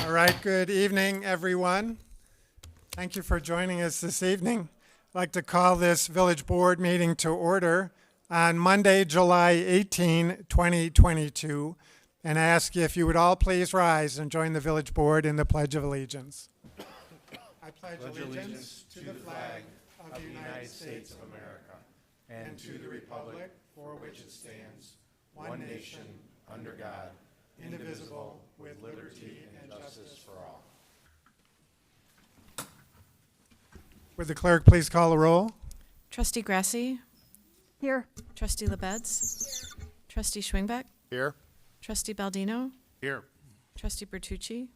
All right, good evening, everyone. Thank you for joining us this evening. I'd like to call this Village Board meeting to order on Monday, July 18, 2022, and ask if you would all please rise and join the Village Board in the Pledge of Allegiance. I pledge allegiance to the flag of the United States of America and to the republic for which it stands, one nation, under God, indivisible, with liberty and justice for all. Would the clerk please call the roll? Trustee Grasse. Here. Trustee LaBedz. Trustee Schwingbeck. Here. Trustee Baldino. Here. Trustee Bertucci.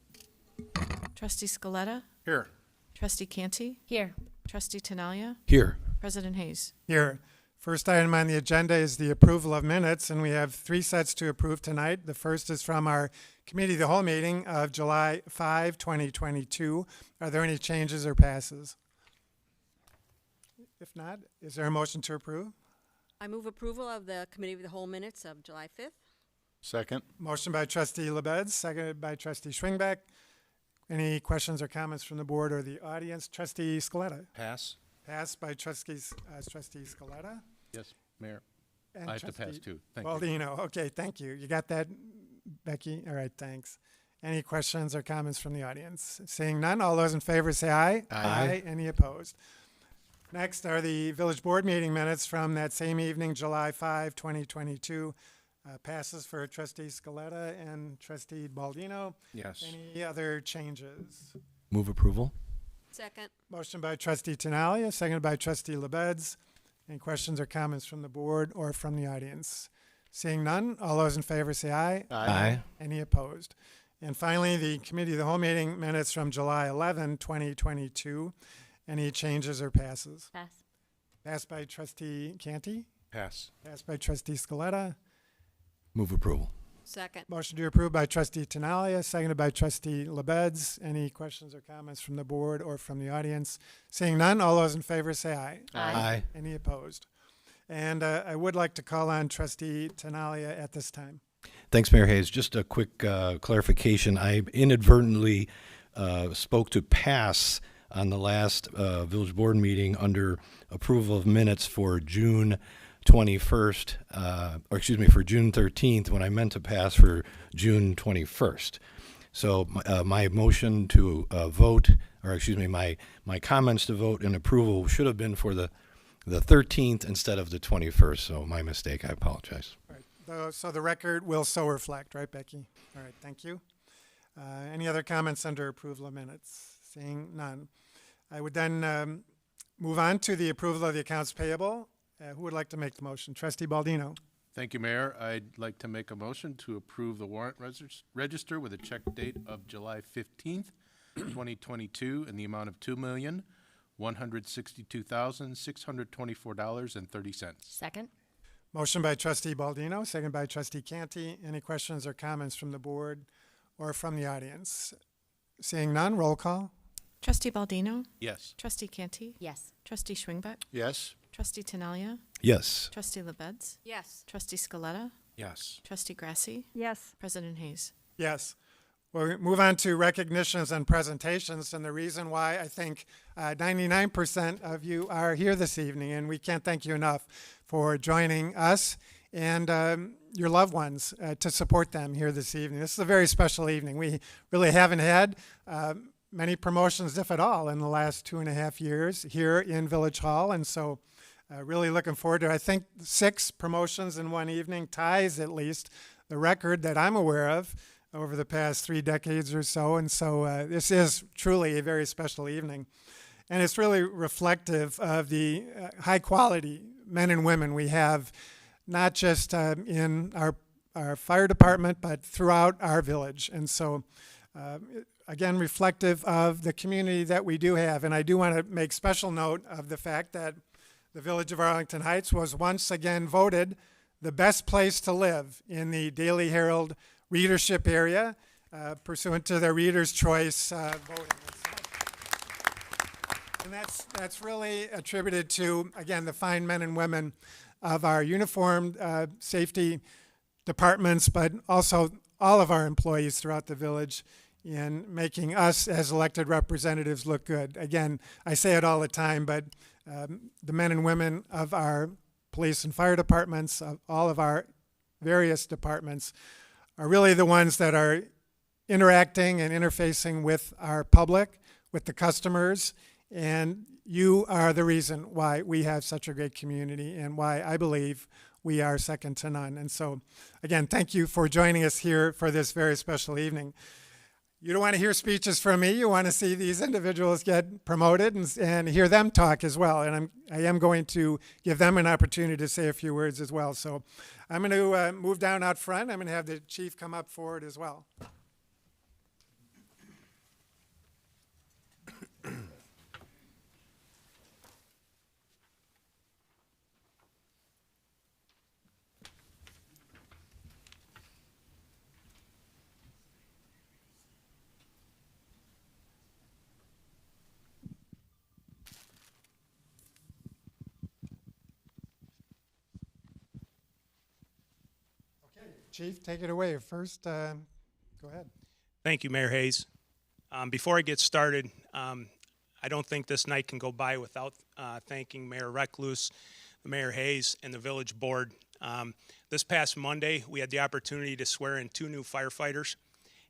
Trustee Scaletta. Here. Trustee Canty. Here. Trustee Tinaglia. Here. President Hayes. Here. First item on the agenda is the approval of minutes, and we have 3 sets to approve tonight. The first is from our Committee of the Whole meeting of July 5, 2022. Are there any changes or passes? If not, is there a motion to approve? I move approval of the Committee of the Whole minutes of July 5th. Second. Motion by Trustee LaBedz, seconded by Trustee Schwingbeck. Any questions or comments from the board or the audience? Trustee Scaletta. Pass. Passed by Trustee Scaletta. Yes, Mayor. And I have to pass Trustee too. Thank you. Baldino. Okay, thank you. You got that, Becky? All right, thanks. Any questions or comments from the audience? Seeing none, all those in favor say aye. Aye. Any opposed? Next are the Village Board meeting minutes from that same evening, July 5, 2022. Passes for Trustee Scaletta and Trustee Baldino. Yes. Any other changes? Move approval. Second. Motion by Trustee Tinaglia, seconded by Trustee LaBedz. Any questions or comments from the board or from the audience? Seeing none, all those in favor say aye. Aye. Any opposed? And finally, the Committee of the Whole meeting minutes from July 11, 2022. Any changes or passes? Pass. Passed by Trustee Canty, Pass. passed by Trustee Scaletta. Move approval. Second. Motion to approve by Trustee Tinaglia, seconded by Trustee LaBedz. Any questions or comments from the board or from the audience? Seeing none, all those in favor say aye. Aye. Any opposed? And I would like to call on Trustee Tinaglia at this time. Thanks, Mayor Hayes. Just a quick clarification. I inadvertently spoke to pass on the last Village Board meeting under approval of minutes for June 21st, for June 13th, when I meant to pass for June 21st. So my motion to vote, my comments to vote and approval should have been for the 13th instead of the 21st. So my mistake, I apologize. Right. So the record will so reflect, right, Becky? All right, thank you. Any other comments under approval of minutes? Seeing none. I would then move on to the approval of the accounts payable. Who would like to make the motion? Trustee Baldino. Thank you, Mayor. I'd like to make a motion to approve the warrant register with a check date of July 15th, 2022 in the amount of $2,162,624.30. Second. Motion by Trustee Baldino, second by Trustee Canty. Any questions or comments from the board or from the audience? Seeing none, roll call. Trustee Baldino. Yes. Trustee Canty. Yes. Trustee Schwingbeck. Yes. Trustee Tinaglia. Yes. Trustee LaBedz. Yes. Trustee Scaletta. Yes. Trustee Grasse. Yes. President Hayes. Yes. We'll move on to recognitions and presentations, and the reason why I think 99% of you are here this evening, and we can't thank you enough for joining us and your loved ones to support them here this evening. This is a very special evening. We really haven't had many promotions, if at all, in the last 2.5 years here in Village Hall, and so really looking forward to, I think, 6 promotions in one evening, ties at least the record that I'm aware of over the past 3 decades or so, and so this is truly a very special evening. And it's really reflective of the high quality men and women we have, not just in our fire department, but throughout our village. And so again, reflective of the community that we do have. And I do want to make special note of the fact that the village of Arlington Heights was once again voted the best place to live in the Daily Herald readership area, pursuant to their Reader's Choice voting. And that's really attributed to, again, the fine men and women of our uniformed safety departments, but also all of our employees throughout the village in making us as elected representatives look good. Again, I say it all the time, but the men and women of our police and fire departments, of all of our various departments, are really the ones that are interacting and interfacing with our public, with the customers, and you are the reason why we have such a great community and why I believe we are second to none. And so, again, thank you for joining us here for this very special evening. You don't want to hear speeches from me. You want to see these individuals get promoted and hear them talk as well. And I am going to give them an opportunity to say a few words as well. So I'm going to move down out front. I'm going to have the chief come up forward as well. Chief, take it away. First, go ahead. Thank you, Mayor Hayes. Before I get started, I don't think this night can go by without thanking Mayor Recluse, Mayor Hayes, and the Village Board. This past Monday, we had the opportunity to swear in 2 new firefighters,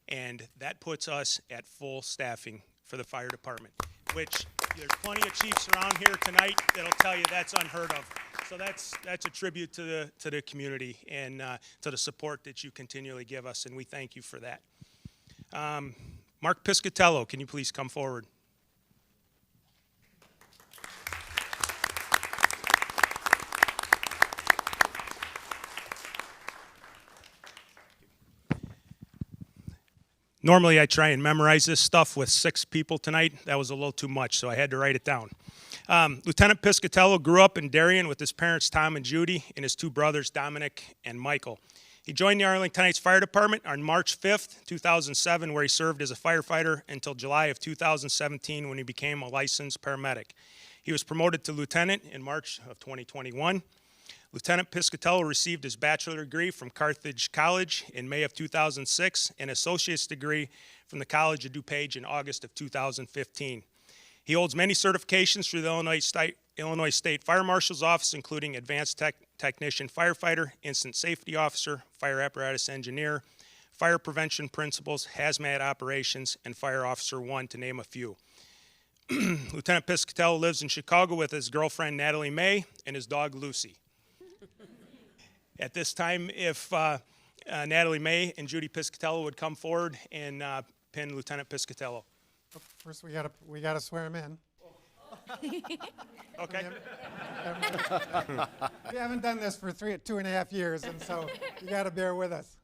and that puts us at full staffing for the fire department, which there's plenty of chiefs around here tonight that'll tell you that's unheard of. So that's a tribute to the community and to the support that you continually give us, and we thank you for that. Mark Piscatello, can you please come forward? Normally I try and memorize this stuff with 6 people tonight. That was a little too much, so I had to write it down. Lieutenant Piscatello grew up in Darien with his parents Tom and Judy and his 2 brothers Dominic and Michael. He joined the Arlington Heights Fire Department on March 5th, 2007, where he served as a firefighter until July of 2017 when he became a licensed paramedic. He was promoted to lieutenant in March of 2021. Lieutenant Piscatello received his bachelor degree from Carthage College in May of 2006 and associate's degree from the College of DuPage in August of 2015. He holds many certifications through the Illinois State Fire Marshal's Office, including Advanced Technician Firefighter, Instant Safety Officer, Fire Apparatus Engineer, Fire Prevention Principles, Hazmat Operations, and Fire Officer 1, to name a few. Lieutenant Piscatello lives in Chicago with his girlfriend Natalie May and his dog Lucy. At this time, if Natalie May and Judy Piscatello would come forward and pin Lieutenant Piscatello. First, we gotta swear him in. Okay. We haven't done this for 2.5 years, and so you gotta bear with us.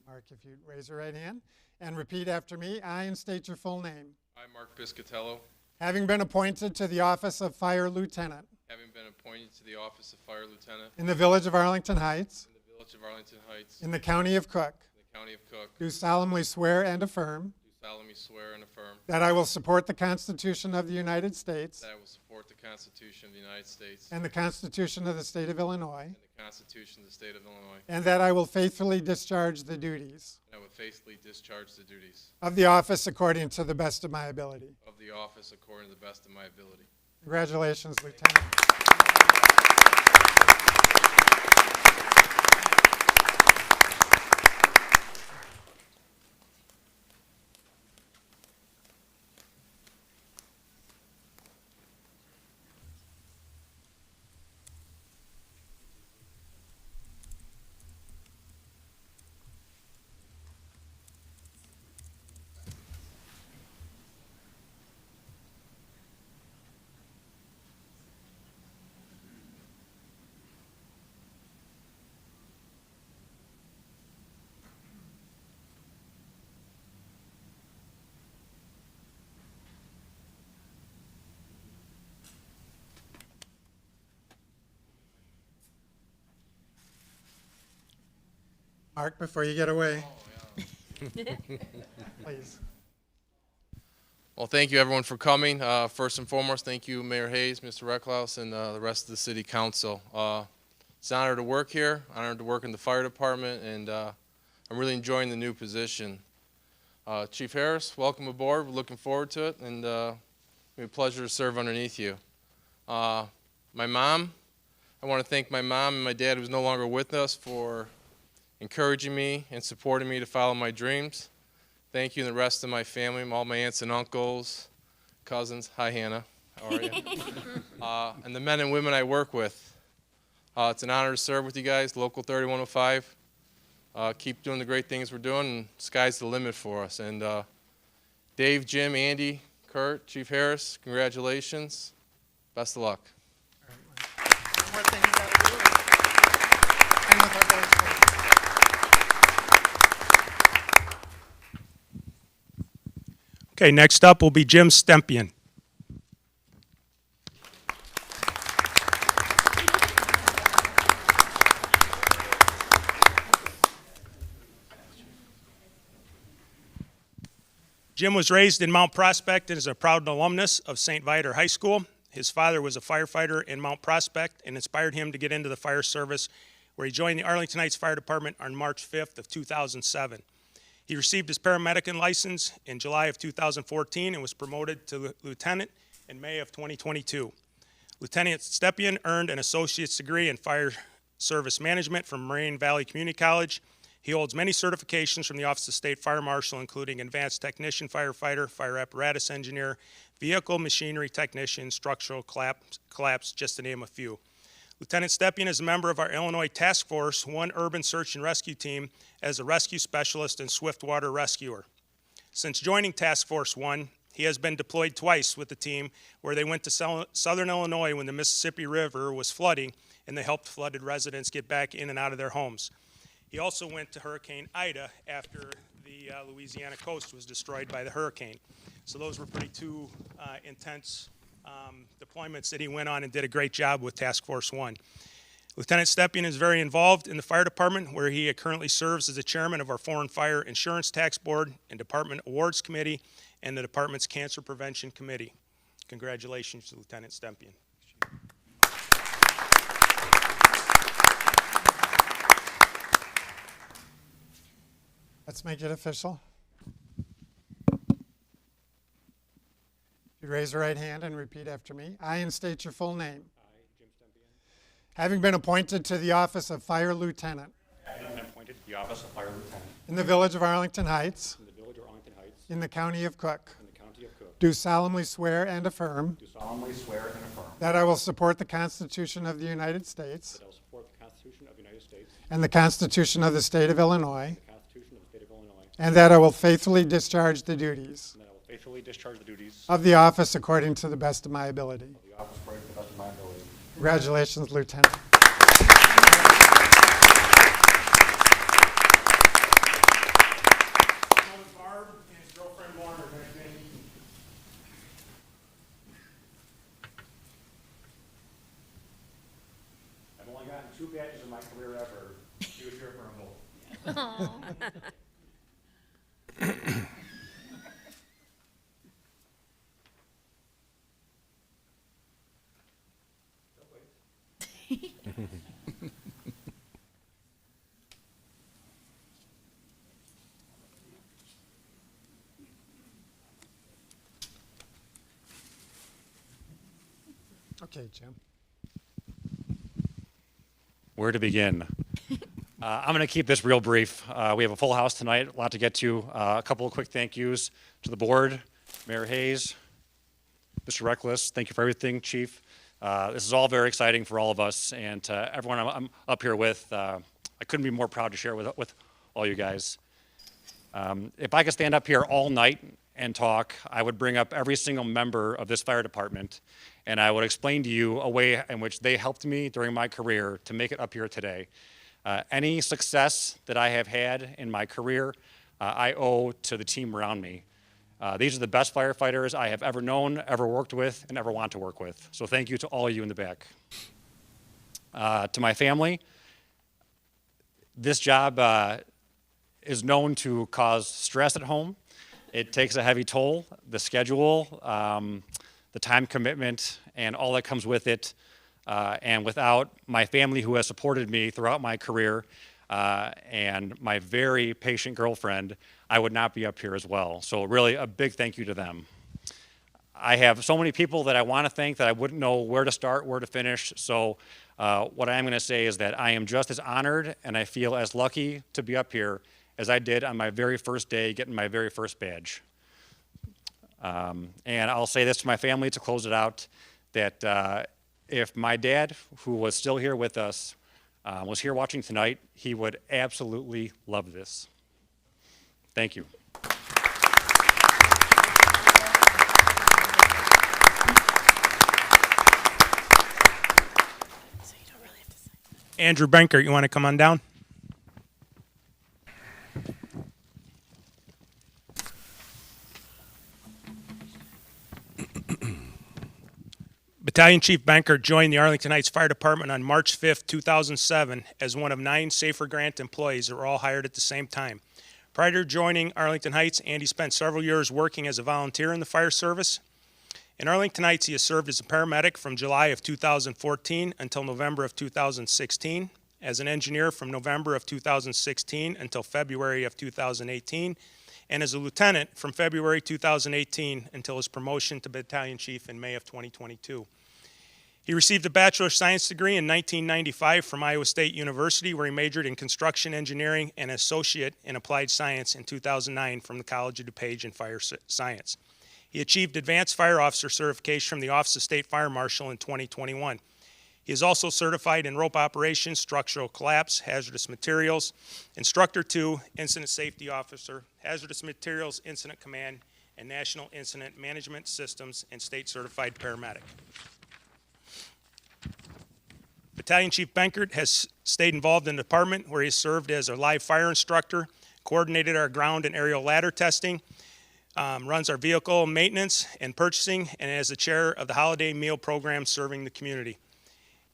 Mark, if you raise your right hand and repeat after me, I, and state your full name. I, Mark Piscatello, Having been appointed to the office of Fire Lieutenant having been appointed to the office of Fire Lieutenant in the Village of Arlington Heights, in the Village of Arlington Heights, in the County of Cook, in the County of Cook, do solemnly swear and affirm do solemnly swear and affirm that I will support the Constitution of the United States that I will support the Constitution of the United States and the Constitution of the State of Illinois, and the Constitution of the State of Illinois, and that I will faithfully discharge the duties and I will faithfully discharge the duties of the office according to the best of my ability. of the office according to the best of my ability. Congratulations, Lieutenant. Mark, before you get away, please. Well, thank you everyone for coming. First and foremost, thank you Mayor Hayes, Mr. Recluse, and the rest of the City Council. It's an honor to work here, honored to work in the fire department, and I'm really enjoying the new position. Chief Harris, welcome aboard. We're looking forward to it, and it's a pleasure to serve underneath you. My mom, I want to thank my mom and my dad, who's no longer with us, for encouraging me and supporting me to follow my dreams. Thank you and the rest of my family, all my aunts and uncles, cousins. Hi, Hannah. How are you? And the men and women I work with. It's an honor to serve with you guys, Local 3105. Keep doing the great things we're doing, and sky's the limit for us. And Dave, Jim, Andy, Kurt, Chief Harris, congratulations. Best of luck. One more thing you gotta do is hang with our voice. Okay, next up will be Jim Stempian. Jim was raised in Mount Prospect and is a proud alumnus of St. Viator High School. His father was a firefighter in Mount Prospect and inspired him to get into the fire service, where he joined the Arlington Heights Fire Department on March 5th of 2007. He received his paramedic license in July of 2014 and was promoted to lieutenant in May of 2022. Lieutenant Stepien earned an associate's degree in fire service management from Moraine Valley Community College. He holds many certifications from the Office of State Fire Marshal, including Advanced Technician Firefighter, Fire Apparatus Engineer, Vehicle Machinery Technician, Structural Collapse, just to name a few. Lieutenant Stepien is a member of our Illinois Task Force 1 Urban Search and Rescue Team as a rescue specialist and swiftwater rescuer. Since joining Task Force 1, he has been deployed twice with the team, where they went to southern Illinois when the Mississippi River was flooding, and they helped flooded residents get back in and out of their homes. He also went to Hurricane Ida after the Louisiana coast was destroyed by the hurricane. So those were pretty two intense deployments that he went on, and did a great job with Task Force 1. Lieutenant Stepien is very involved in the fire department, where he currently serves as the chairman of our Foreign Fire Insurance Tax Board and Department Awards Committee and the department's Cancer Prevention Committee. Congratulations to Lieutenant Stepien. Let's make it official. You raise your right hand and repeat after me. I, and state your full name. I, Jim Stempian, Having been appointed to the office of Fire Lieutenant having been appointed to the office of Fire Lieutenant in the village of Arlington Heights, in the village of Arlington Heights, in the county of Cook, in the county of Cook, do solemnly swear and affirm do solemnly swear and affirm that I will support the Constitution of the United States that I will support the Constitution of the United States, and the Constitution of the State of Illinois, the Constitution of the State of Illinois, and that I will faithfully discharge the duties and that I will faithfully discharge the duties of the office according to the best of my ability. of the office according to the best of my ability. Congratulations, Lieutenant. Barb and his girlfriend Lauren are next to me. I've only gotten 2 badges in my career ever. She was here for a whole. Okay, Jim. Where to begin? I'm going to keep this real brief. We have a full house tonight, a lot to get to. A couple of quick thank yous to the board, Mayor Hayes, Mr. Reckless. Thank you for everything, Chief. This is all very exciting for all of us, and to everyone I'm up here with, I couldn't be more proud to share with all you guys. If I could stand up here all night and talk, I would bring up every single member of this fire department, and I would explain to you a way in which they helped me during my career to make it up here today. Any success that I have had in my career, I owe to the team around me. These are the best firefighters I have ever known, ever worked with, and ever want to work with. So thank you to all of you in the back. To my family, this job is known to cause stress at home. It takes a heavy toll. The schedule, the time commitment, and all that comes with it And without my family who has supported me throughout my career and my very patient girlfriend, I would not be up here as well. So really a big thank you to them. I have so many people that I want to thank that I wouldn't know where to start, where to finish. So what I am going to say is that I am just as honored and I feel as lucky to be up here as I did on my very first day getting my very first badge. And I'll say this to my family to close it out, that if my dad, who was still here with us, was here watching tonight, he would absolutely love this. Thank you. Andrew Benkert, you want to come on down? Battalion Chief Benkert joined the Arlington Heights Fire Department on March 5th, 2007 as one of 9 Safer Grant employees that were all hired at the same time. Prior to joining Arlington Heights, Andy spent several years working as a volunteer in the fire service. In Arlington Heights, he has served as a paramedic from July of 2014 until November of 2016, as an engineer from November of 2016 until February of 2018, and as a lieutenant from February 2018 until his promotion to battalion chief in May of 2022. He received a Bachelor of Science degree in 1995 from Iowa State University, where he majored in construction engineering and an associate in applied science in 2009 from the College of DuPage in fire science. He achieved advanced fire officer certification from the Office of State Fire Marshal in 2021. He is also certified in rope operations, structural collapse, hazardous materials, Instructor 2, Incident Safety Officer, Hazardous Materials Incident Command, and National Incident Management Systems, and State Certified Paramedic. Battalion Chief Benkert has stayed involved in the department where he has served as a live fire instructor, coordinated our ground and aerial ladder testing, runs our vehicle maintenance and purchasing, and as the chair of the holiday meal program serving the community.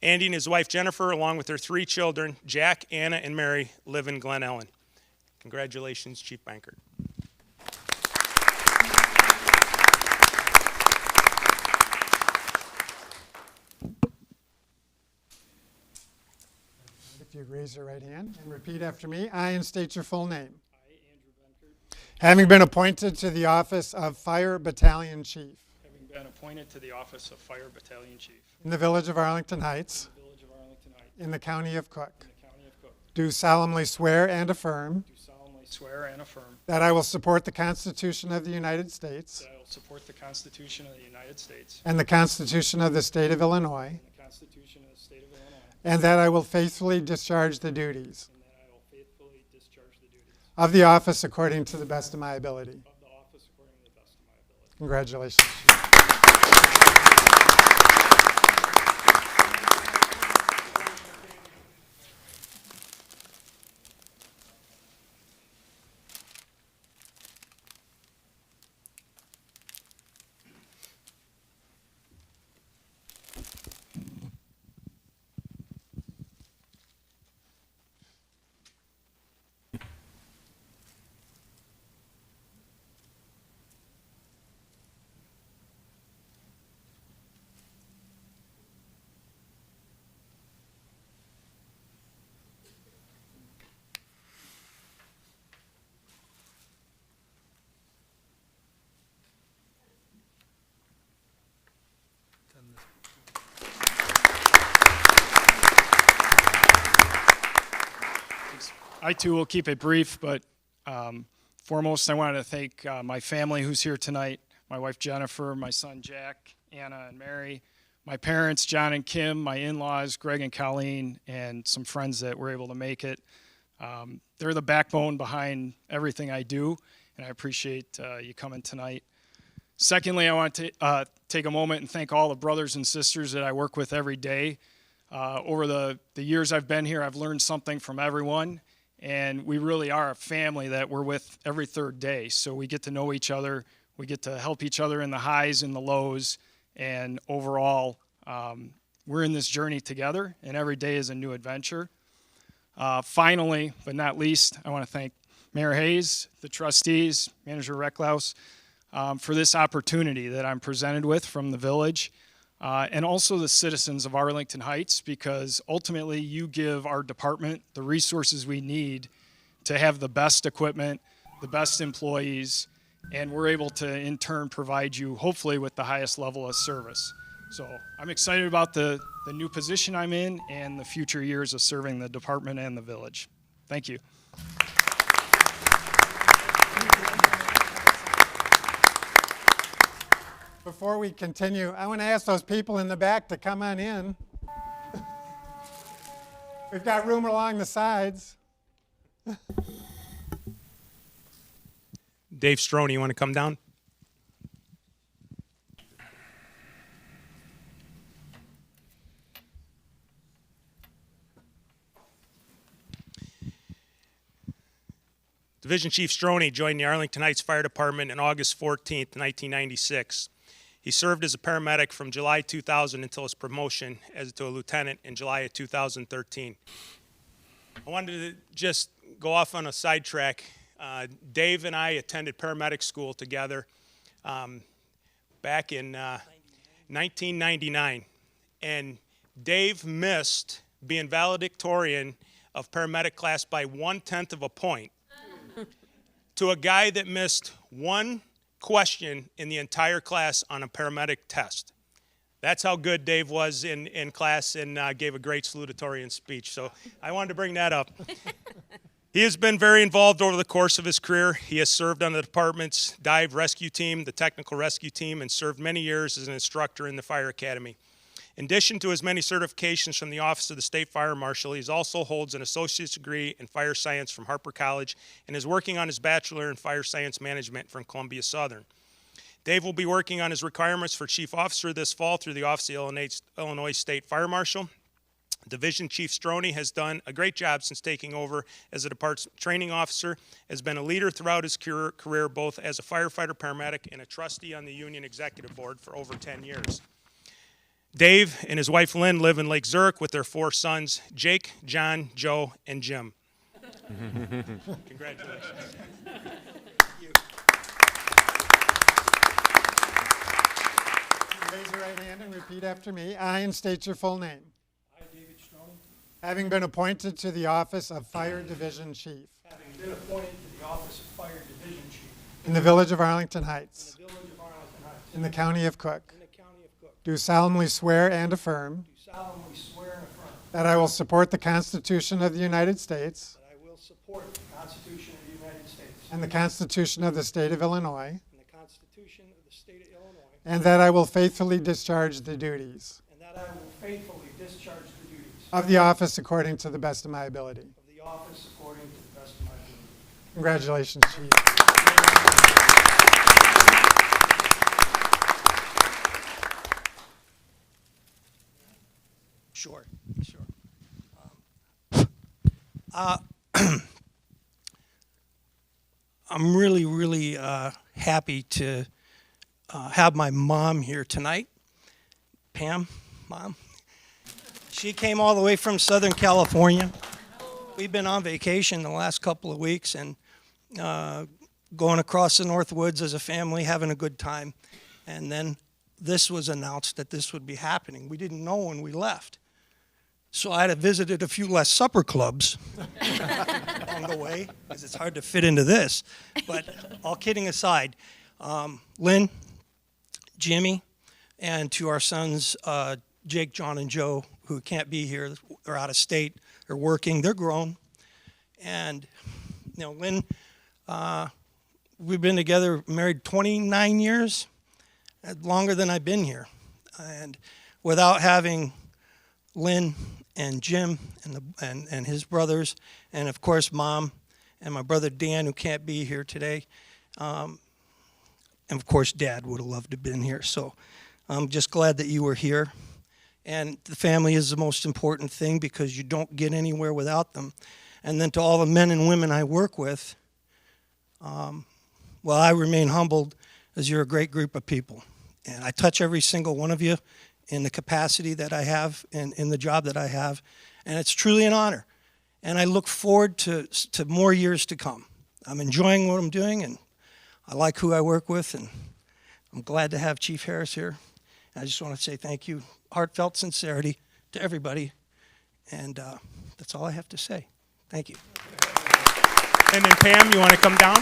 Andy and his wife Jennifer, along with their 3 children, Jack, Anna, and Mary, live in Glen Ellen. Congratulations, Chief Benkert. If you raise your right hand and repeat after me, I, and state your full name. I, Andrew Benkert. Having been appointed to the office of Fire Battalion Chief. Having been appointed to the office of Fire Battalion Chief. In the village of Arlington Heights. In the village of Arlington Heights. In the county of Cook. In the county of Cook. Do solemnly swear and affirm. Do solemnly swear and affirm. That I will support the Constitution of the United States. That I will support the Constitution of the United States. And the Constitution of the State of Illinois. And the Constitution of the State of Illinois. And that I will faithfully discharge the duties. And that I will faithfully discharge the duties. Of the office according to the best of my ability. Of the office according to the best of my ability. Congratulations. I too will keep it brief, but foremost I wanted to thank my family who's here tonight, my wife Jennifer, my son Jack, Anna and Mary, my parents John and Kim, my in-laws Greg and Colleen, and some friends that were able to make it. They're the backbone behind everything I do, and I appreciate you coming tonight. Secondly, I want to take a moment and thank all the brothers and sisters that I work with every day. Over the years I've been here, I've learned something from everyone, and we really are a family that we're with every third day. So we get to know each other, we get to help each other in the highs and the lows, and overall, we're in this journey together, and every day is a new adventure. Finally, but not least, I want to thank Mayor Hayes, the trustees, Manager Recklaus, for this opportunity that I'm presented with from the village. and also the citizens of Arlington Heights, because ultimately you give our department the resources we need to have the best equipment, the best employees, and we're able to in turn provide you hopefully with the highest level of service. So I'm excited about the new position I'm in and the future years of serving the department and the village. Thank you. Before we continue, I want to ask those people in the back to come on in. We've got room along the sides. Dave Stroni, you want to come down? Division Chief Stroni joined the Arlington Heights Fire Department on August 14th, 1996. He served as a paramedic from July 2000 until his promotion to a lieutenant in July of 2013. I wanted to just go off on a sidetrack. Dave and I attended paramedic school together back in 1999. And Dave missed being valedictorian of paramedic class by 1/10 of a point to a guy that missed one question in the entire class on a paramedic test. That's how good Dave was in class, and gave a great salutatorian speech. So I wanted to bring that up. He has been very involved over the course of his career. He has served on the department's dive rescue team, the technical rescue team, and served many years as an instructor in the fire academy. In addition to his many certifications from the Office of the State Fire Marshal, he also holds an associate's degree in fire science from Harper College and is working on his bachelor in fire science management from Columbia Southern. Dave will be working on his requirements for chief officer this fall through the Office of the Illinois State Fire Marshal. Division Chief Stroni has done a great job since taking over as a department training officer, has been a leader throughout his career both as a firefighter, paramedic, and a trustee on the union executive board for over 10 years. Dave and his wife Lynn live in Lake Zurich with their 4 sons, Jake, John, Joe, and Jim. Congratulations. Raise your right hand and repeat after me. I, and state your full name. I, David Stroni, Having been appointed to the office of Fire Division Chief having been appointed to the office of Fire Division Chief in the Village of Arlington in Heights, the Village of Arlington Heights, in the County of Cook, in the County of Cook, do solemnly swear and affirm do solemnly swear and affirm that I will support the Constitution of the United States that I will support the Constitution of the United States and the Constitution of the State of Illinois, and the Constitution of the State of Illinois, and that I will faithfully discharge the duties and that I will faithfully discharge the duties of the office according to the best of my ability. of the office according to the best of my ability. Congratulations, Chief. Sure. I'm really happy to have my mom here tonight. Pam, Mom. She came all the way from Southern California. We've been on vacation the last couple of weeks and going across the North Woods as a family, having a good time. And then this was announced that this would be happening. We didn't know when we left. So I had visited a few less supper clubs along the way, because it's hard to fit into this. But all kidding aside, Lynn, Jimmy, and to our sons, Jake, John, and Joe, who can't be here, they're out of state, they're working, they're grown. And, you know, Lynn, we've been together, married 29 years, longer than I've been here. And without having Lynn and Jim and his brothers, and of course Mom and my brother Dan, who can't be here today, and of course Dad would have loved to have been here. So I'm just glad that you were here. And the family is the most important thing, because you don't get anywhere without them. And then to all the men and women I work with, well, I remain humbled, as you're a great group of people. And I touch every single one of you in the capacity that I have and in the job that I have. And it's truly an honor. And I look forward to more years to come. I'm enjoying what I'm doing, and I like who I work with, and I'm glad to have Chief Harris here. I just want to say thank you, heartfelt sincerity to everybody, and that's all I have to say. Thank you. And then Pam, you want to come down?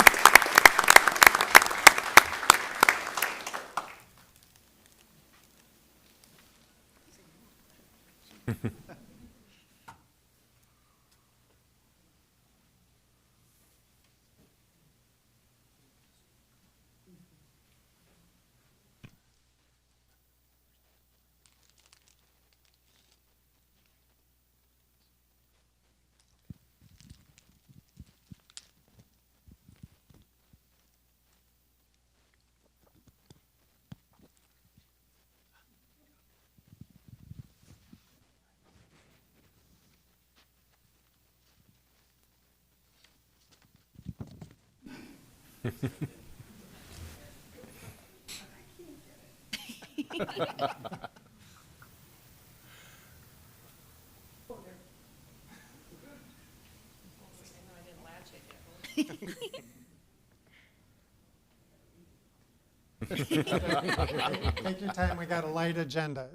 Take your time, we got a light agenda.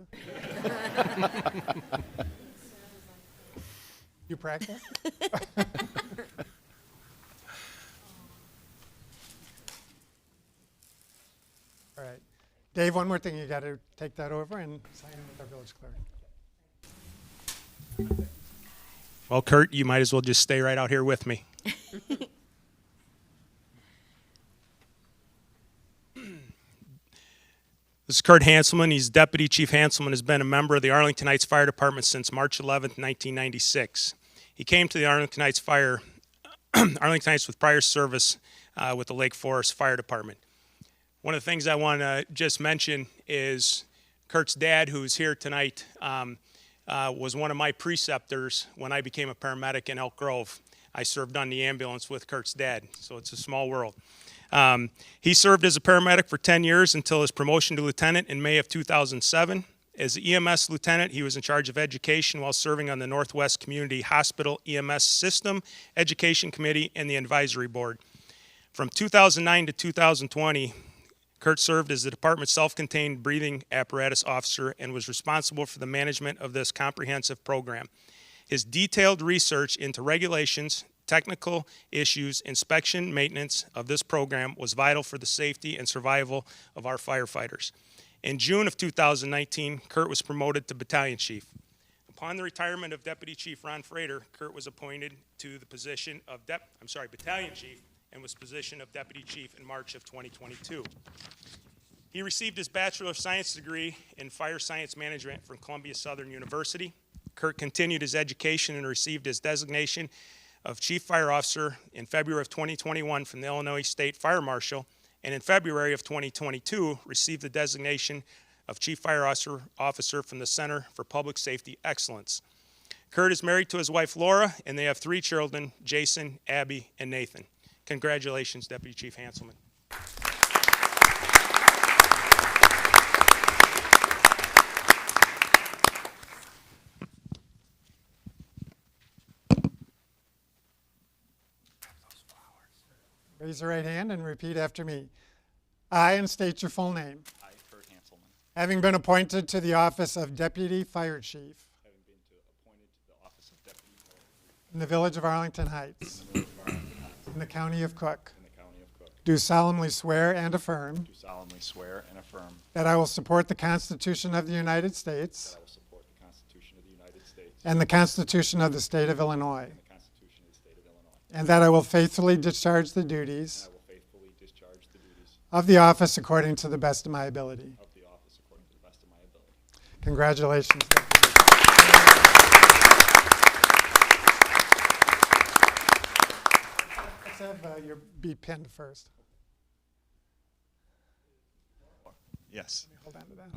You practice? All right. Dave, one more thing, you got to take that over and sign in with our village clerk. Well, Kurt, you might as well just stay right out here with me. This is Kurt Hanselman. He's Deputy Chief Hanselman, has been a member of the Arlington Heights Fire Department since March 11th, 1996. He came to the Arlington Heights Arlington Heights with prior service with the Lake Forest Fire Department. One of the things I want to just mention is Kurt's dad, who's here tonight, was one of my preceptors when I became a paramedic in Elk Grove. I served on the ambulance with Kurt's dad, so it's a small world. He served as a paramedic for 10 years until his promotion to lieutenant in May of 2007. As EMS lieutenant, he was in charge of education while serving on the Northwest Community Hospital EMS System Education Committee and the Advisory Board. From 2009 to 2020, Kurt served as the department's self-contained breathing apparatus officer and was responsible for the management of this comprehensive program. His detailed research into regulations, technical issues, inspection, maintenance of this program was vital for the safety and survival of our firefighters. In June of 2019, Kurt was promoted to battalion chief. Upon the retirement of Deputy Chief Ron Frater, Kurt was appointed to the position of battalion chief and was position of deputy chief in March of 2022. He received his Bachelor of Science degree in Fire Science Management from Columbia Southern University. Kurt continued his education and received his designation of Chief Fire Officer in February of 2021 from the Illinois State Fire Marshal, and in February of 2022 received the designation of Chief Fire Officer from the Center for Public Safety Excellence. Kurt is married to his wife Laura, and they have 3 children, Jason, Abby, and Nathan. Congratulations, Deputy Chief Hanselman. Raise your right hand and repeat after me. I, and state your full name. I, Kurt Hanselman, Having been appointed to the office of Deputy Fire Chief having been appointed to the office of Deputy Fire Chief in the village of Arlington Heights, in the village of Arlington Heights, in the county of Cook, in the county of Cook, do solemnly swear and affirm do solemnly swear and affirm that I will support the Constitution of the United that States I will support the Constitution of the United States and the Constitution of the State of Illinois, and the Constitution of the State of Illinois, and that I will faithfully discharge the duties and I will faithfully discharge the duties of the office according to the best of my ability. of the office according to the best of my ability. Congratulations. Let's have your be pinned first. Yes. Hold on to that.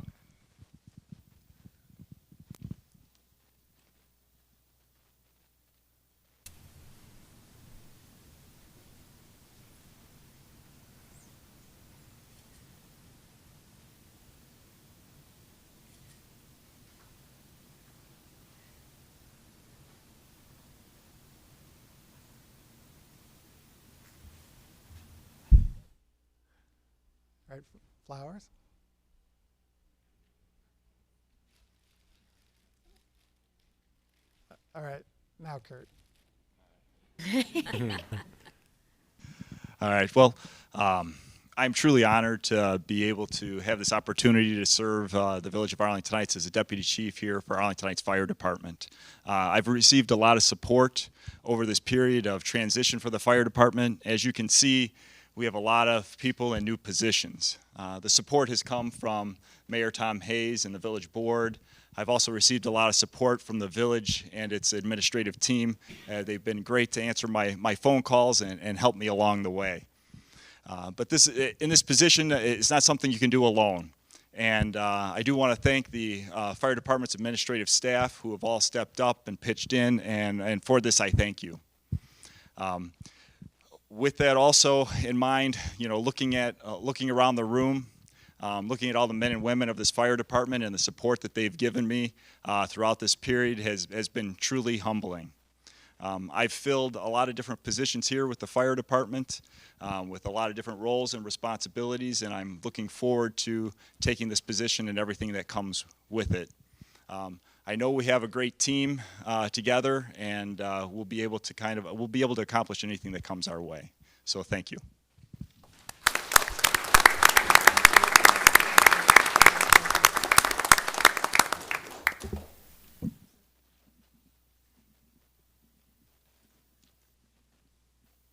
Right, flowers. All right, now Kurt. All right. Well, I'm truly honored to be able to have this opportunity to serve the Village of Arlington Heights as a deputy chief here for Arlington Heights Fire Department. I've received a lot of support over this period of transition for the fire department. As you can see, we have a lot of people in new positions. The support has come from Mayor Tom Hayes and the Village Board. I've also received a lot of support from the village and its administrative team. They've been great to answer my phone calls and help me along the way. But in this position, it's not something you can do alone. And I do want to thank the fire department's administrative staff who have all stepped up and pitched in, and for this I thank you. With that also in mind, looking around the room, looking at all the men and women of this fire department and the support that they've given me throughout this period has been truly humbling. I've filled a lot of different positions here with the fire department, with a lot of different roles and responsibilities, and I'm looking forward to taking this position and everything that comes with it. I know we have a great team together, and we'll be able to accomplish anything that comes our way. So thank you.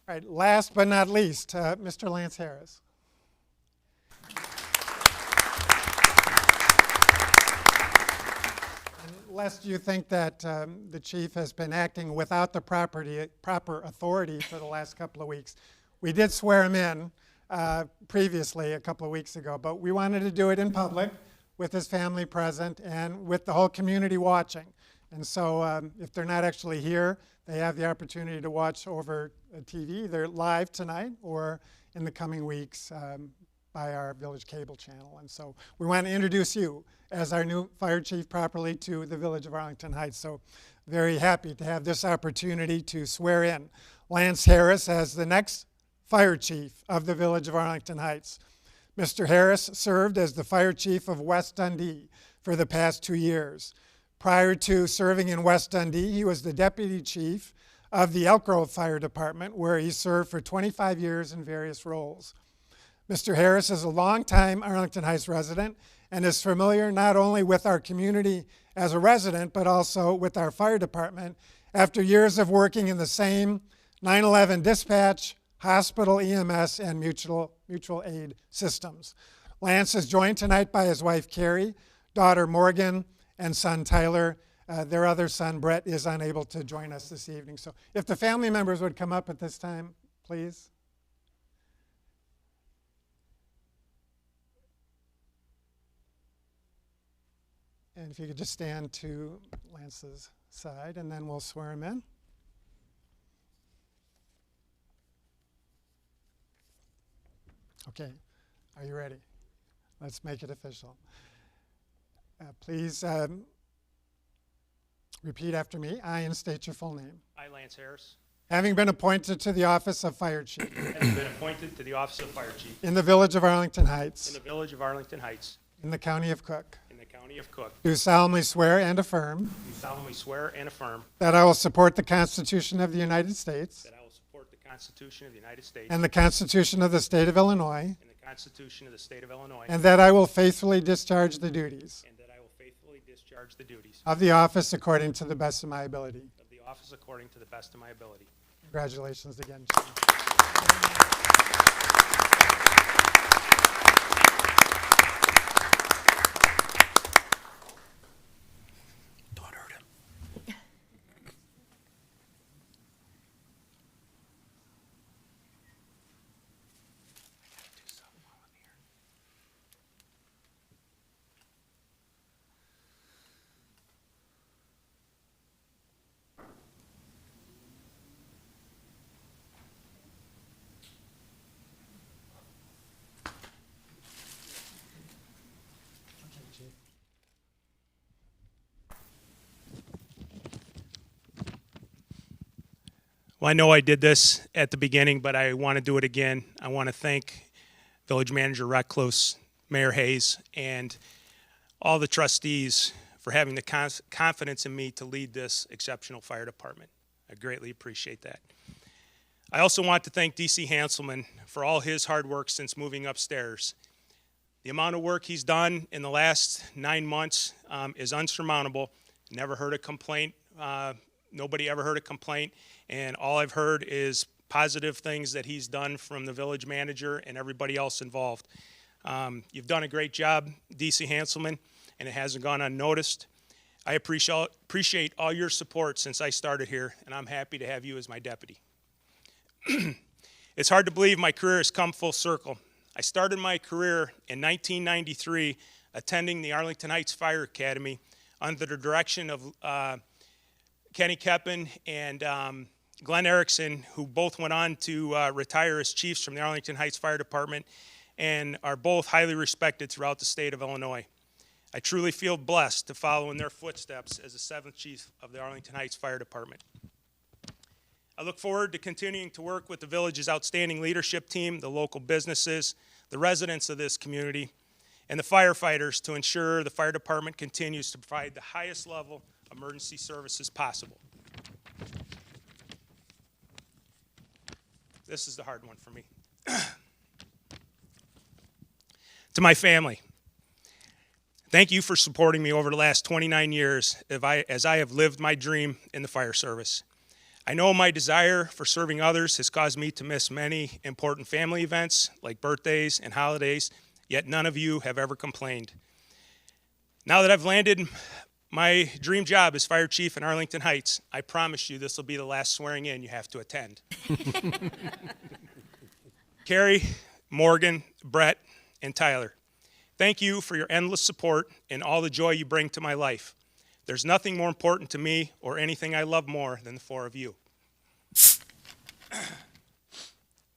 All right, last but not least, Mr. Lance Harris. Lest you think that the chief has been acting without the proper authority for the last couple of weeks, we did swear him in previously a couple of weeks ago, but we wanted to do it in public with his family present and with the whole community watching. And so if they're not actually here, they have the opportunity to watch over TV, either live tonight or in the coming weeks by our village cable channel. And so we want to introduce you as our new fire chief properly to the Village of Arlington Heights. So very happy to have this opportunity to swear in Lance Harris as the next fire chief of the Village of Arlington Heights. Mr. Harris served as the fire chief of West Dundee for the past 2 years. Prior to serving in West Dundee, he was the deputy chief of the Elk Grove Fire Department, where he served for 25 years in various roles. Mr. Harris is a longtime Arlington Heights resident and is familiar not only with our community as a resident, but also with our fire department after years of working in the same 9/11 dispatch, hospital, EMS, and mutual aid systems. Lance is joined tonight by his wife, Carrie, daughter, Morgan, and son, Tyler. Their other son, Brett, is unable to join us this evening. So if the family members would come up at this time, please. And if you could just stand to Lance's side, and then we'll swear him in. Okay, are you ready? Let's make it official. Please repeat after me. I, and state your full name. I, Lance Harris, Having been appointed to the office of fire chief having been appointed to the office of fire chief in the Village of Arlington in Heights, the Village of Arlington Heights, in the County of Cook, in the County of Cook, do solemnly swear and affirm do solemnly swear and affirm that I will support the Constitution of the United States that I will support the Constitution of the United States and the Constitution of the State of Illinois, and the Constitution of the State of Illinois, and that I will faithfully discharge the duties and that I will faithfully discharge the duties of the office according to the best of my ability. of the office according to the best of my ability. Congratulations again, Chief. Don't hurt him. Well, I know I did this at the beginning, but I want to do it again. I want to thank Village Manager Recluse, Mayor Hayes, and all the trustees for having the confidence in me to lead this exceptional fire department. I greatly appreciate that. I also want to thank DC Hanselman for all his hard work since moving upstairs. The amount of work he's done in the last 9 months is unsurmountable. Never heard a complaint. Nobody ever heard a complaint. And all I've heard is positive things that he's done from the village manager and everybody else involved. You've done a great job, DC Hanselman, and it hasn't gone unnoticed. I appreciate all your support since I started here, and I'm happy to have you as my deputy. It's hard to believe my career has come full circle. I started my career in 1993 attending the Arlington Heights Fire Academy under the direction of Kenny Keppen and Glenn Erickson, who both went on to retire as chiefs from the Arlington Heights Fire Department and are both highly respected throughout the state of Illinois. I truly feel blessed to follow in their footsteps as the 7th chief of the Arlington Heights Fire Department. I look forward to continuing to work with the village's outstanding leadership team, the local businesses, the residents of this community, and the firefighters to ensure the fire department continues to provide the highest level emergency services possible. This is the hard one for me. To my family, thank you for supporting me over the last 29 years as I have lived my dream in the fire service. I know my desire for serving others has caused me to miss many important family events like birthdays and holidays, yet none of you have ever complained. Now that I've landed my dream job as fire chief in Arlington Heights, I promise you this will be the last swearing in you have to attend. Carrie, Morgan, Brett, and Tyler, thank you for your endless support and all the joy you bring to my life. There's nothing more important to me or anything I love more than the 4 of you.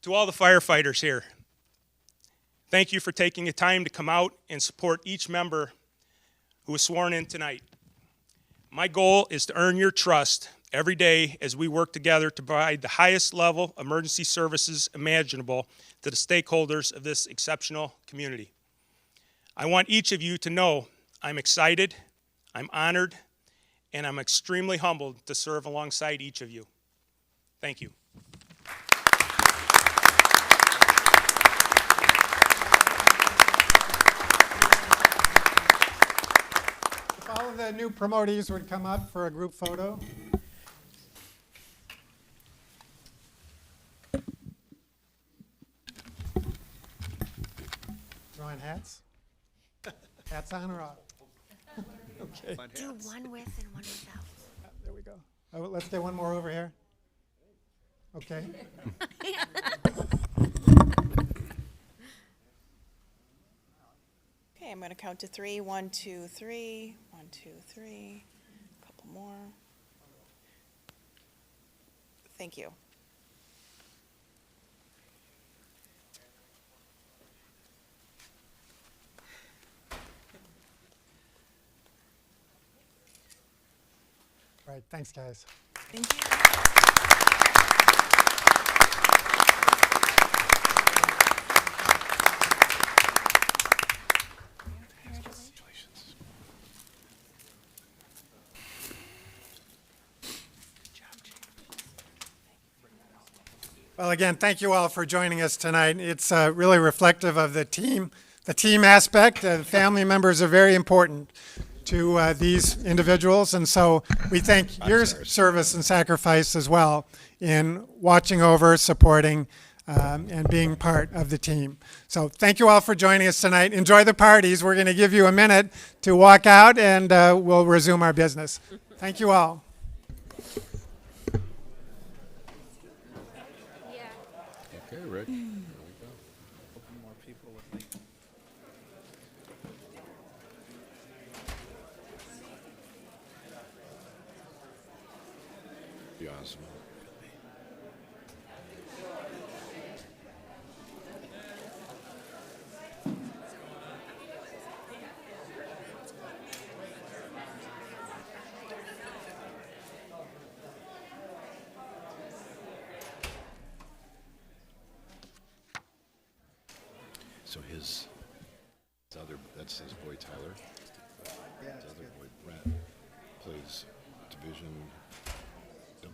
To all the firefighters here, thank you for taking the time to come out and support each member who was sworn in tonight. My goal is to earn your trust every day as we work together to provide the highest level emergency services imaginable to the stakeholders of this exceptional community. I want each of you to know I'm excited, I'm honored, and I'm extremely humbled to serve alongside each of you. Thank you. If all of the new promotees would come up for a group photo. Drawing hats? Hats on or off? Okay. Do one with and one without. There we go. Oh, let's get one more over here. Okay. Okay, I'm going to count to 3. 1, 2, 3. 1, 2, 3. A couple more. Thank you. All right, thanks, guys. Thank you. Well, again, thank you all for joining us tonight. It's really reflective of the team aspect. Family members are very important to these individuals, and so we thank your service and sacrifice as well in watching over, supporting, and being part of the team. So thank you all for joining us tonight. Enjoy the parties. We're going to give you a minute to walk out, and we'll resume our business. Thank you all. Okay, Rick. Be awesome. So his other, that's his boy Tyler. Plays Division AA.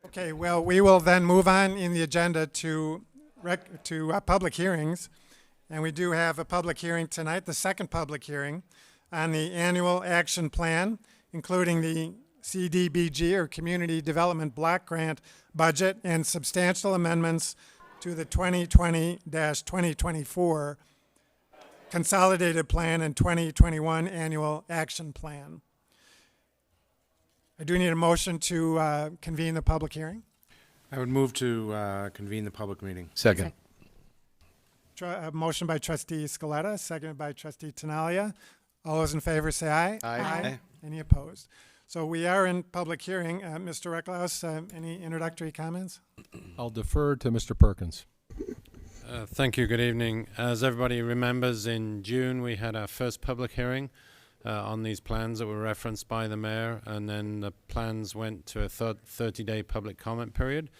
Okay, well, we will then move on in the agenda to public hearings. And we do have a public hearing tonight, the second public hearing on the annual action plan, including the CDBG or Community Development Block Grant budget and substantial amendments to the 2020-2024 consolidated plan and 2021 annual action plan. I do need a motion to convene the public hearing. I would move to convene the public meeting. Second. A motion by Trustee Scaletta, seconded by Trustee Tinaglia. All those in favor say aye. Aye. Any opposed? So we are in public hearing. Mr. Recklaus, any introductory comments? I'll defer to Mr. Perkins. Thank you. Good evening. As everybody remembers, in June we had our first public hearing on these plans that were referenced by the mayor, and then the plans went to a 30-day public comment period.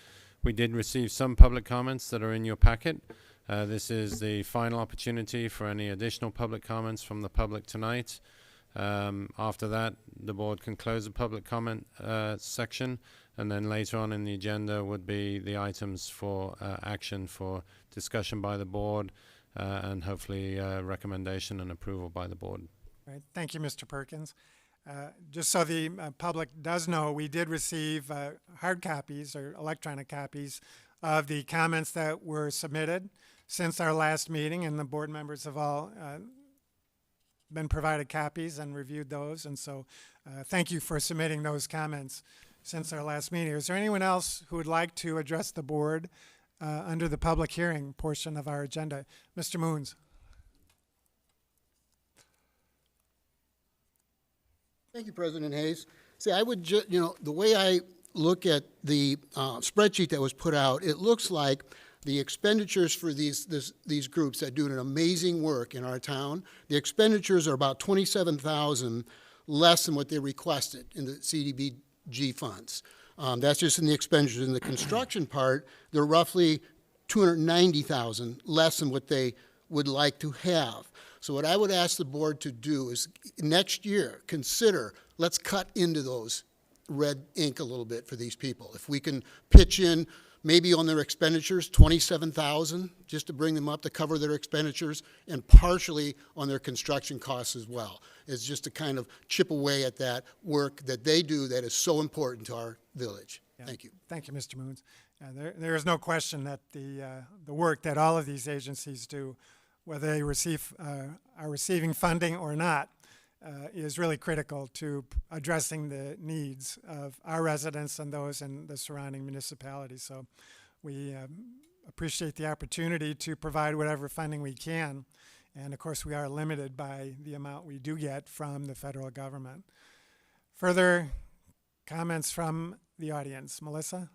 We did receive some public comments that are in your packet. This is the final opportunity for any additional public comments from the public tonight. After that, the board can close the public comment section, and then later on in the agenda would be the items for action for discussion by the board and hopefully recommendation and approval by the board. Right. Thank you, Mr. Perkins. Just so the public does know, we did receive hard copies or electronic copies of the comments that were submitted since our last meeting, and the board members have all been provided copies and reviewed those. And so thank you for submitting those comments since our last meeting. Is there anyone else who would like to address the board under the public hearing portion of our agenda? Mr. Moons. Thank you, President Hayes. See, I would just, the way I look at the spreadsheet that was put out, it looks like the expenditures for these groups that do an amazing work in our town, the expenditures are about $27,000 less than what they requested in the CDBG funds. That's just in the expenditures. In the construction part, they're roughly $290,000 less than what they would like to have. So what I would ask the board to do is next year consider, let's cut into those red ink a little bit for these people. If we can pitch in maybe on their expenditures, $27,000, just to bring them up to cover their expenditures, and partially on their construction costs as well. It's just to kind of chip away at that work that they do that is so important to our village. Yeah. Thank you. Thank you, Mr. Moons. There is no question that the work that all of these agencies do, whether they are receiving funding or not, is really critical to addressing the needs of our residents and those in the surrounding municipalities. So we appreciate the opportunity to provide whatever funding we can. And of course, we are limited by the amount we do get from the federal government. Further comments from the audience? Melissa?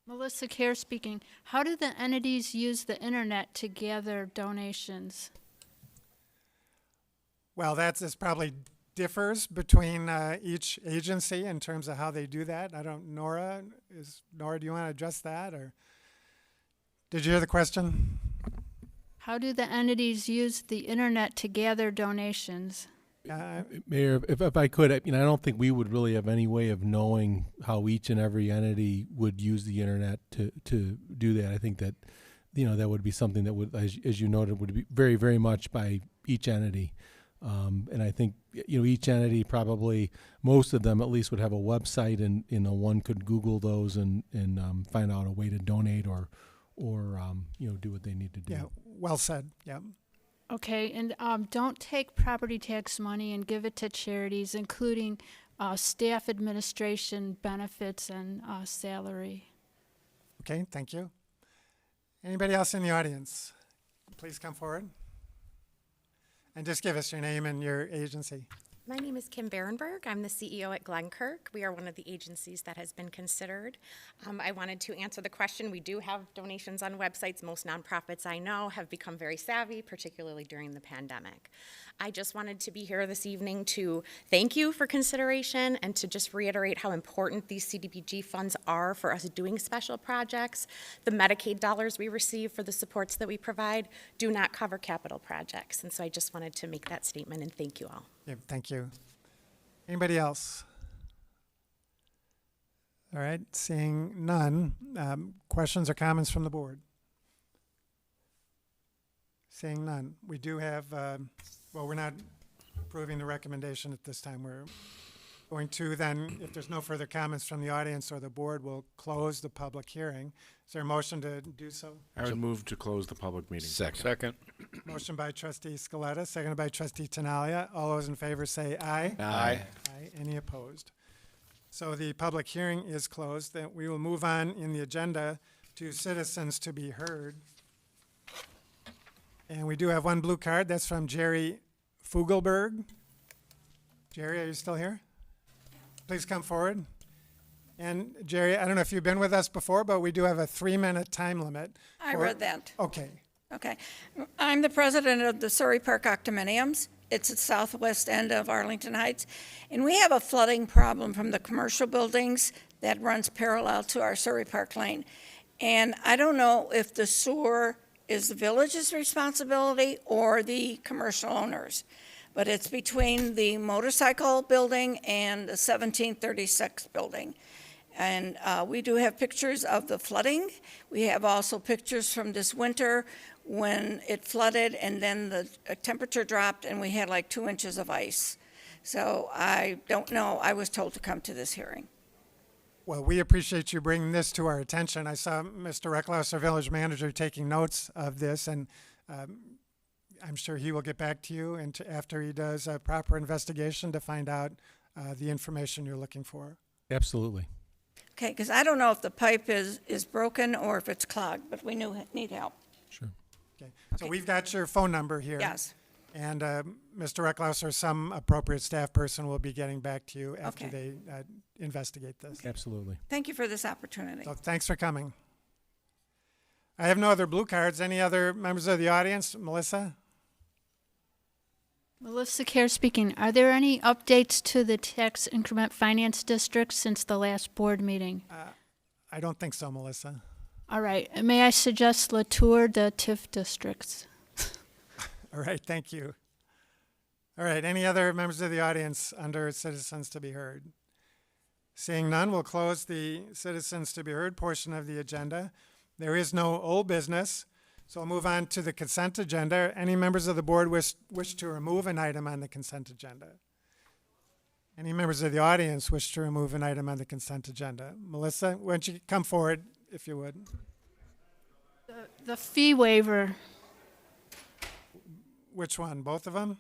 Melissa Kerr speaking. How do the entities use the internet to gather donations? Well, this probably differs between each agency in terms of how they do that. Nora, do you want to address that, or did you hear the question? How do the entities use the internet to gather donations? Mayor, if I could, I don't think we would really have any way of knowing how each and every entity would use the internet to do that. I think that, that would be something that would, as you noted, would be very, very much by each entity. And I think, each entity, probably most of them at least, would have a website, and one could Google those and find out a way to donate or do what they need to do. Yeah, well said. Yeah. Okay, and don't take property tax money and give it to charities, including staff administration benefits and salary. Okay, thank you. Anybody else in the audience? Please come forward. And just give us your name and your agency. My name is Kim Berenberg. I'm the CEO at Glenkirk. We are one of the agencies that has been considered. I wanted to answer the question. We do have donations on websites. Most nonprofits I know have become very savvy, particularly during the pandemic. I just wanted to be here this evening to thank you for consideration and to just reiterate how important these CDBG funds are for us doing special projects. The Medicaid dollars we receive for the supports that we provide do not cover capital projects. And so I just wanted to make that statement and thank you all. Yeah, thank you. Anybody else? All right, seeing none. Questions or comments from the board? Seeing none. We do have, well, we're not approving the recommendation at this time. We're going to then, if there's no further comments from the audience or the board, we'll close the public hearing. Is there a motion to do so? I would move to close the public meeting. Second. Motion by Trustee Scaletta, seconded by Trustee Tinaglia. All those in favor say aye. Aye. Aye. Any opposed? So the public hearing is closed. Then we will move on in the agenda to citizens to be heard. And we do have one blue card. That's from Jerry Fugelberg. Jerry, are you still here? Please come forward. And Jerry, I don't know if you've been with us before, but we do have a 3-minute time limit. I read that. Okay. Okay. I'm the president of the Surrey Park Octominiums. It's at the southwest end of Arlington Heights. And we have a flooding problem from the commercial buildings that runs parallel to our Surrey Park Lane. And I don't know if the sewer is the village's responsibility or the commercial owners. But it's between the motorcycle building and the 1736 building. And we do have pictures of the flooding. We have also pictures from this winter when it flooded and then the temperature dropped and we had like 2 inches of ice. So I don't know. I was told to come to this hearing. Well, we appreciate you bringing this to our attention. I saw Mr. Recklaus, our village manager, taking notes of this, and I'm sure he will get back to you and after he does a proper investigation to find out the information you're looking for. Absolutely. Okay, because I don't know if the pipe is broken or if it's clogged, but we need help. Sure. Okay. So we've got your phone number here. Yes. And Mr. Recklaus or some appropriate staff person will be getting back to you after Okay. they investigate this. Absolutely. Thank you for this opportunity. So thanks for coming. I have no other blue cards. Any other members of the audience? Melissa? Melissa Kerr speaking. Are there any updates to the tax increment finance district since the last board meeting? I don't think so, Melissa. All right. May I suggest Latour, the TIF districts? All right, thank you. All right, any other members of the audience under citizens to be heard? Seeing none, we'll close the citizens to be heard portion of the agenda. There is no old business, so we'll move on to the consent agenda. Any members of the board wish to remove an item on the consent agenda? Any members of the audience wish to remove an item on the consent agenda? Melissa, why don't you come forward, if you would? The fee waiver. Which one, both of them?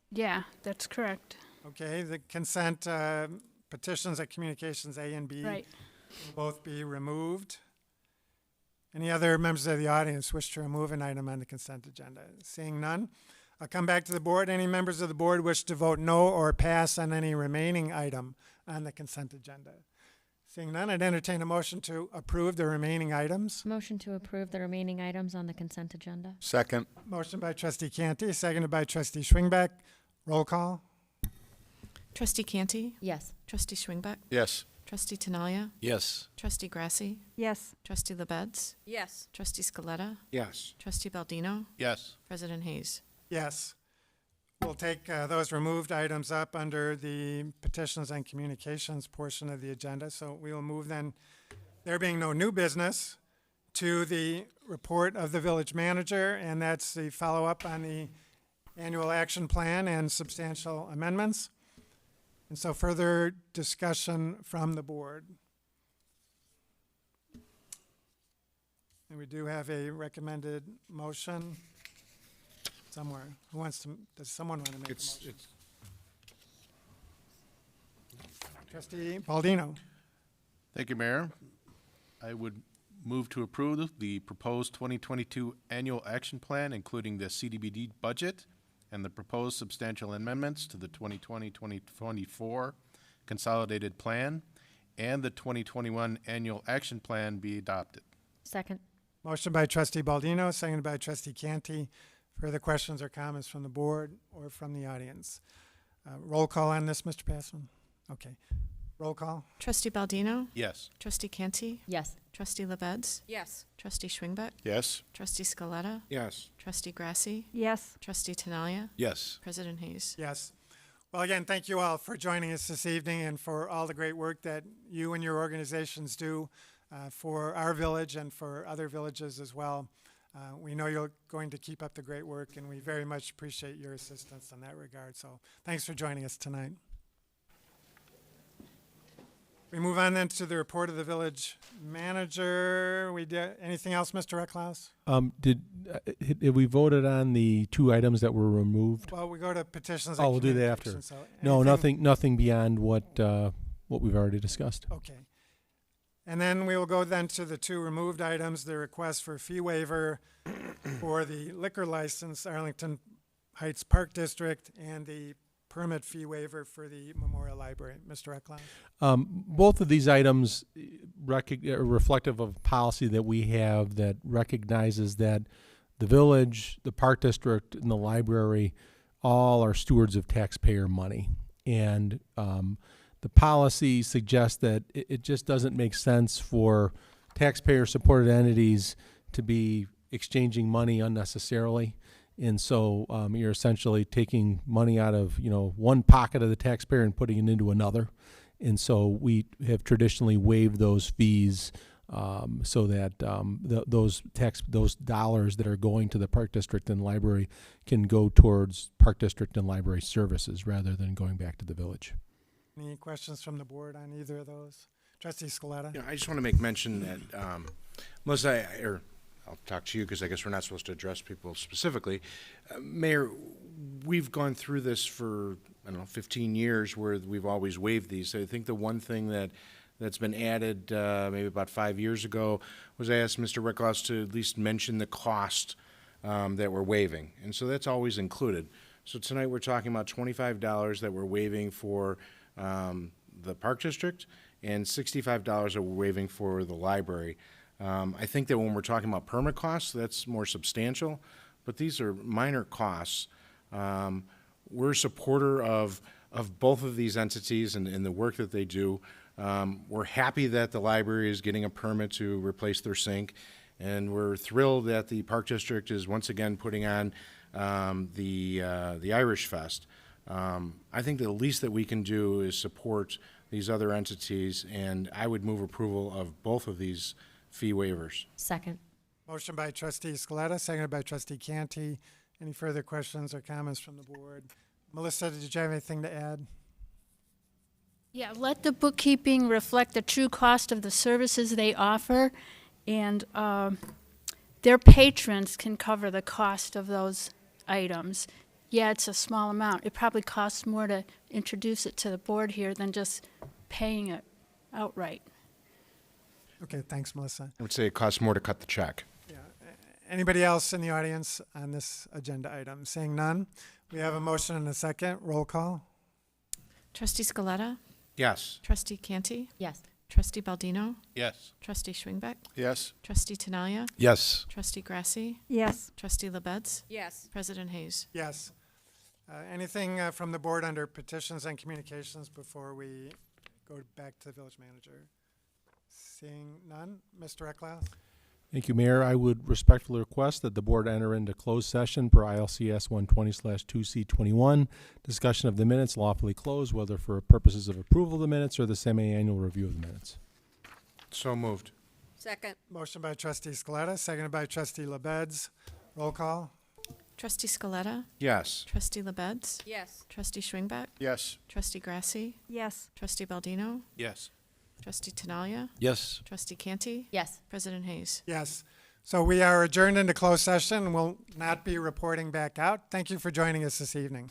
Yeah, that's correct. Okay, the consent petitions at communications A and B Right. will both be removed. Any other members of the audience wish to remove an item on the consent agenda? Seeing none, I'll come back to the board. Any members of the board wish to vote no or pass on any remaining item on the consent agenda? Seeing none, I'd entertain a motion to approve the remaining items. Motion to approve the remaining items on the consent agenda. Second. Motion by Trustee Canty, seconded by Trustee Schwingbeck. Roll call. Trustee Canty? Yes. Trustee Schwingbeck? Yes. Trustee Tinaglia? Yes. Trustee Grasse? Yes. Trustee LaBedz? Yes. Trustee Scaletta? Yes. Trustee Baldino? Yes. President Hayes? Yes. We'll take those removed items up under the petitions and communications portion of the agenda. So we will move then, there being no new business, to the report of the village manager, and that's the follow-up on the annual action plan and substantial amendments. And so further discussion from the board. And we do have a recommended motion somewhere. Who wants to, does someone want to make a motion? Trustee Baldino. Thank you, Mayor. I would move to approve the proposed 2022 annual action plan, including the CDBG budget and the proposed substantial amendments to the 2020-2024 Consolidated Plan and the 2021 Annual Action Plan be adopted. Second. Motion by Trustee Baldino, seconded by Trustee Canty. Further questions or comments from the board or from the audience? Roll call on this, Mr. Passman? Okay. Roll call. Trustee Baldino? Yes. Trustee Canty? Yes. Trustee LaBedz? Yes. Trustee Schwingbeck? Yes. Trustee Scaletta? Yes. Trustee Grasse? Yes. Trustee Tinaglia? Yes. President Hayes? Yes. Well, again, thank you all for joining us this evening and for all the great work that you and your organizations do for our village and for other villages as well. We know you're going to keep up the great work, and we very much appreciate your assistance in that regard. So thanks for joining us tonight. We move on then to the report of the village manager. Anything else, Mr. Recklouse? Did we voted on the 2 items that were removed? Well, we go to petitions. Oh, we'll do that after. communications, so No, anything- nothing beyond what we've already discussed. Okay. And then we will go then to the 2 removed items, the request for fee waiver for the liquor license, Arlington Heights Park District, and the permit fee waiver for the Memorial Library. Mr. Eklund? Both of these items are reflective of policy that we have that recognizes that the village, the park district, and the library all are stewards of taxpayer money. And the policy suggests that it just doesn't make sense for taxpayer-supported entities to be exchanging money unnecessarily. And so you're essentially taking money out of one pocket of the taxpayer and putting it into another. And so we have traditionally waived those fees so that those dollars that are going to the park district and library can go towards park district and library services rather than going back to the village. Any questions from the board on either of those? Trustee Scaletta? I just want to make mention that, Melissa, I'll talk to you because I guess we're not supposed to address people specifically. Mayor, we've gone through this for, 15 years where we've always waived these. I think the one thing that's been added maybe about 5 years ago was I asked Mr. Rickloss to at least mention the cost that we're waiving. And so that's always included. So tonight we're talking about $25 that we're waiving for the Park District and $65 that we're waiving for the library. I think that when we're talking about permit costs, that's more substantial, but these are minor costs. We're a supporter of both of these entities and the work that they do. We're happy that the library is getting a permit to replace their sink, and we're thrilled that the Park District is once again putting on the Irish Fest. I think the least that we can do is support these other entities, and I would move approval of both of these fee waivers. Second. Motion by Trustee Scaletta, seconded by Trustee Canty. Any further questions or comments from the board? Melissa, did you have anything to add? Yeah, let the bookkeeping reflect the true cost of the services they offer, and their patrons can cover the cost of those items. Yeah, it's a small amount. It probably costs more to introduce it to the board here than just paying it outright. Okay, thanks, Melissa. I would say it costs more to cut the check. Anybody else in the audience on this agenda item? Seeing none, we have a motion and a second. Roll call. Trustee Scaletta? Yes. Trustee Canty? Yes. Trustee Baldino? Yes. Trustee Schwingbeck? Yes. Trustee Tinaglia? Yes. Trustee Grasse? Yes. Trustee LaBedz? Yes. President Hayes? Yes. Anything from the board under petitions and communications before we go back to the village manager? Seeing none, Mr. Ecklouse? Thank you, Mayor. I would respectfully request that the board enter into closed session per ILCS 120/2C21. Discussion of the minutes lawfully closed, whether for purposes of approval of the minutes or the semi-annual review of the minutes. So moved. Second. Motion by Trustee Scaletta, seconded by Trustee LaBedz. Roll call. Trustee Scaletta? Yes. Trustee LaBedz? Yes. Trustee Schwingbeck? Yes. Trustee Grasse? Yes. Trustee Baldino? Yes. Trustee Tinaglia? Yes. Trustee Canty? Yes. President Hayes? Yes. So we are adjourned into closed session and will not be reporting back out. Thank you for joining us this evening.